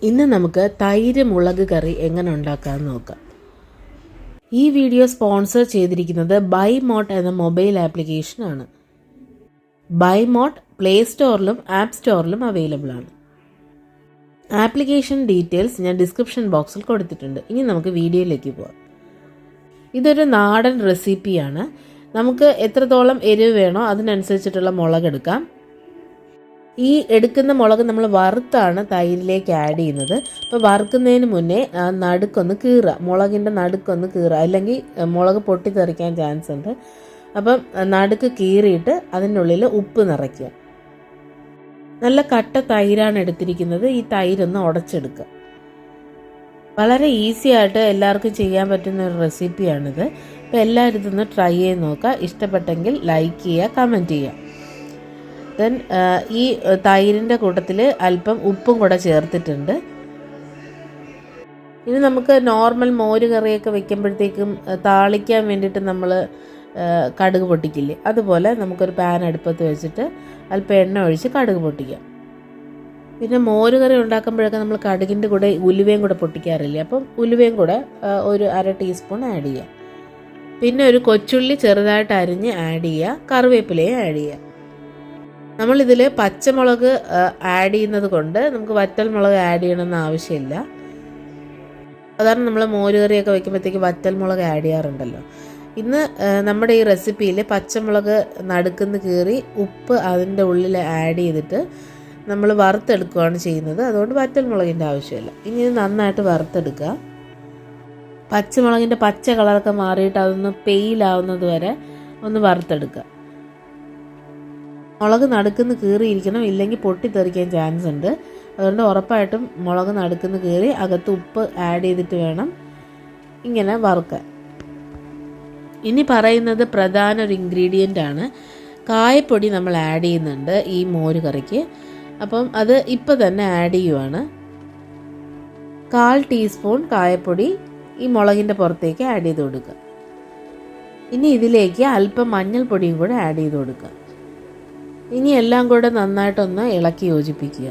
ഇന്ന് നമുക്ക് തൈര് മുളക് കറി എങ്ങനെ ഉണ്ടാക്കാമെന്ന് നോക്കാം. ഈ വീഡിയോ സ്പോൺസർ ചെയ്തിരിക്കുന്നത് ബൈമോട്ട് എന്ന മൊബൈൽ ആപ്ലിക്കേഷനാണ്. ബൈമോട്ട് പ്ലേ സ്റ്റോറിലും ആപ്പ് സ്റ്റോറിലും അവൈലബിൾ ആണ്. ആപ്ലിക്കേഷൻ ഡീറ്റെയിൽസ് ഞാൻ ഡിസ്ക്രിപ്ഷൻ ബോക്സിൽ കൊടുത്തിട്ടുണ്ട്. ഇനി നമുക്ക് വീഡിയോയിലേക്ക് പോകാം. ഇതൊരു നാടൻ റെസിപ്പിയാണ്. നമുക്ക് എത്രത്തോളം എരിവ് വേണോ അതിനനുസരിച്ചിട്ടുള്ള മുളക് എടുക്കാം. ഈ എടുക്കുന്ന മുളക് നമ്മൾ വറുത്താണ് തൈരിലേക്ക് ആഡ് ചെയ്യുന്നത്. അപ്പോൾ വറുക്കുന്നതിന് മുന്നേ നടുക്കൊന്ന് കീറുക, മുളകിൻ്റെ നടുക്കൊന്ന് കീറുക, അല്ലെങ്കിൽ മുളക് പൊട്ടിത്തെറിക്കാൻ ചാൻസ് ഉണ്ട്. അപ്പം നടുക്ക് കീറിയിട്ട് അതിനുള്ളിൽ ഉപ്പ് നിറയ്ക്കുക. നല്ല കട്ട തൈരാണ് എടുത്തിരിക്കുന്നത്. ഈ തൈരൊന്ന് ഉടച്ചെടുക്കുക. വളരെ ഈസി ആയിട്ട് എല്ലാവർക്കും ചെയ്യാൻ പറ്റുന്ന ഒരു റെസിപ്പിയാണിത്. അപ്പോൾ എല്ലാവരും ഇതൊന്ന് ട്രൈ ചെയ്ത് നോക്കുക. ഇഷ്ടപ്പെട്ടെങ്കിൽ ലൈക്ക് ചെയ്യുക, കമൻറ്റ് ചെയ്യുക. ദെൻ ഈ തൈരിൻ്റെ കൂട്ടത്തിൽ അല്പം ഉപ്പും കൂടെ ചേർത്തിട്ടുണ്ട്. ഇനി നമുക്ക് നോർമൽ മോര് കറിയൊക്കെ വെക്കുമ്പോഴത്തേക്കും താളിക്കാൻ വേണ്ടിയിട്ട് നമ്മൾ കടുക് പൊട്ടിക്കില്ലേ, അതുപോലെ നമുക്കൊരു പാൻ അടുപ്പത്ത് വെച്ചിട്ട് അല്പം എണ്ണ ഒഴിച്ച് കടുക് പൊട്ടിക്കാം. പിന്നെ മോര് കറി ഉണ്ടാക്കുമ്പോഴൊക്കെ നമ്മൾ കടുകിൻ്റെ കൂടെ ഉലുവയും കൂടെ പൊട്ടിക്കാറില്ലേ, അപ്പം ഉലുവയും കൂടെ ഒരു 1/2 ടീസ്പൂൺ ആഡ് ചെയ്യുക. പിന്നെ ഒരു കൊച്ചുള്ളി ചെറുതായിട്ട് അരിഞ്ഞ് ആഡ് ചെയ്യുക, കറിവേപ്പിലയും ആഡ് ചെയ്യുക. നമ്മളിതിൽ പച്ചമുളക് ആഡ് ചെയ്യുന്നത് കൊണ്ട് നമുക്ക് വറ്റൽ മുളക് ആഡ് ചെയ്യണമെന്ന് ആവശ്യമില്ല. സാധാരണ നമ്മൾ മോര് കറിയൊക്കെ വയ്ക്കുമ്പോഴത്തേക്ക് വറ്റൽ മുളക് ആഡ് ചെയ്യാറുണ്ടല്ലോ. ഇന്ന് നമ്മുടെ ഈ റെസിപ്പിയിൽ പച്ചമുളക് നടുക്കുന്ന് കീറി ഉപ്പ് അതിൻ്റെ ഉള്ളിൽ ആഡ് ചെയ്തിട്ട് നമ്മൾ വറുത്തെടുക്കുകയാണ് ചെയ്യുന്നത്. അതുകൊണ്ട് വറ്റൽ മുളകിൻ്റെ ആവശ്യമില്ല. ഇനി ഇത് നന്നായിട്ട് വറുത്തെടുക്കുക. പച്ചമുളകിൻ്റെ പച്ച കളറൊക്കെ മാറിയിട്ട് അതൊന്ന് പെയിലാവുന്നത് വരെ ഒന്ന് വറുത്തെടുക്കുക. മുളക് നടുക്കുന്ന് കീറിയിരിക്കണം, ഇല്ലെങ്കിൽ പൊട്ടിത്തെറിക്കാൻ ചാൻസ് ഉണ്ട്. അതുകൊണ്ട് ഉറപ്പായിട്ടും മുളക് നടുക്കുന്ന് കീറി അകത്ത് ഉപ്പ് ആഡ് ചെയ്തിട്ട് വേണം ഇങ്ങനെ വറുക്കാൻ. ഇനി പറയുന്നത് പ്രധാന ഒരു ഇൻഗ്രീഡിയൻ്റ് ആണ്. കായപ്പൊടി നമ്മൾ ആഡ് ചെയ്യുന്നുണ്ട് ഈ മോര് കറിക്ക്. അപ്പം അത് ഇപ്പം തന്നെ ആഡ് ചെയ്യുവാണ്. 1/4 ടീസ്പൂൺ കായപ്പൊടി ഈ മുളകിൻ്റെ പുറത്തേക്ക് ആഡ് ചെയ്ത് കൊടുക്കുക. ഇനി ഇതിലേക്ക് അല്പം മഞ്ഞൾപ്പൊടിയും കൂടെ ആഡ് ചെയ്ത് കൊടുക്കുക. ഇനി എല്ലാം കൂടെ നന്നായിട്ടൊന്ന് ഇളക്കി യോജിപ്പിക്കുക.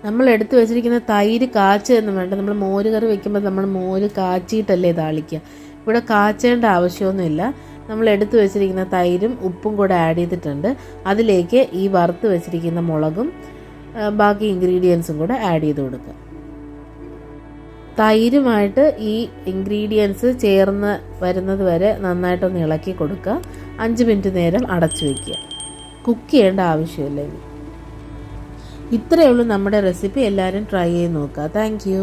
നമ്മൾ എടുത്തു വെച്ചിരിക്കുന്ന തൈര് കാച്ചൊന്നും വേണ്ട. നമ്മൾ മോര് കറി വെക്കുമ്പോൾ നമ്മൾ മോര് കാച്ചിയിട്ടല്ലേ താളിക്കുക. ഇവിടെ കാച്ചേണ്ട ആവശ്യമൊന്നുമില്ല. നമ്മൾ എടുത്തു വെച്ചിരിക്കുന്ന തൈരും ഉപ്പും കൂടെ ആഡ് ചെയ്തിട്ടുണ്ട്. അതിലേക്ക് ഈ വറുത്ത് വെച്ചിരിക്കുന്ന മുളകും ബാക്കി ഇൻഗ്രീഡിയൻസും കൂടെ ആഡ് ചെയ്ത് കൊടുക്കുക. തൈരുമായിട്ട് ഈ ഇൻഗ്രീഡിയൻസ് ചേർന്ന് വരുന്നത് വരെ നന്നായിട്ടൊന്ന് ഇളക്കി കൊടുക്കുക. 5 മിനിറ്റ് നേരം അടച്ചു വയ്ക്കുക. കുക്ക് ചെയ്യേണ്ട ആവശ്യമില്ല. ഇത്രയേ ഉള്ളൂ നമ്മുടെ റെസിപ്പി. എല്ലാവരും ട്രൈ ചെയ്ത് നോക്കുക. Thank you.